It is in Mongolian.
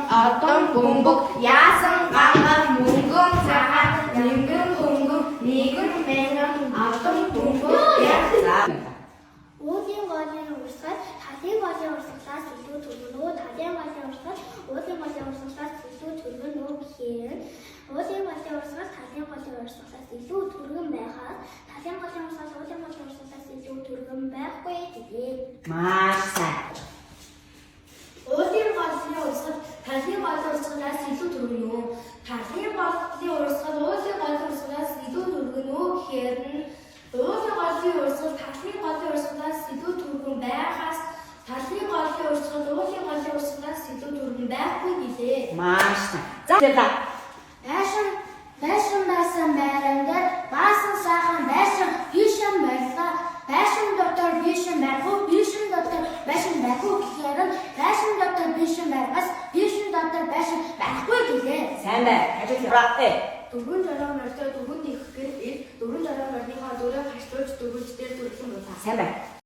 어떤 공복 야성 강한 뭉근 장한 닝근 공급 니근 맹은 어떤 공복 야성 오진 거지는 울산, 다진 거지 울산사 수도 두근호, 다진 거지 울산, 오진 거지 울산사 수도 두근호 길, 오진 거지 울산, 다진 거지 울산사 수도 두근 매하, 다진 거지 울산, 오진 거지 울산사 수도 두근 매회지. 마사. 오진 거지 울산, 다진 거지 울산사 수도 두근호, 다진 거지 울산, 오진 거지 울산사 수도 두근호 길. Өөрийн голын урсгал тасны голын урсгалаас илүү түргэн байхаас тасны голын урсгал өөрийн голын урсгалаас илүү түргэн байхгүй гэлээ. Маашна. За за. Байшин байсан байранда баасан сайхан байшин бишэн байлаа. Байшин дотор бишэн байхгүй, бишэн дотор байшин байхгүй гэхээр байшин дотор бишэн байгаас бишэн дотор байшин байхгүй гэлээ. Сайн бай. Ажил. дөрвөн жолоо морьтой дөрвөн их гэр дөрвөн жолоо морьныхаа дөрөв хашлуулж дөрвөлж дээр дүрлэн байна. Сайн бай.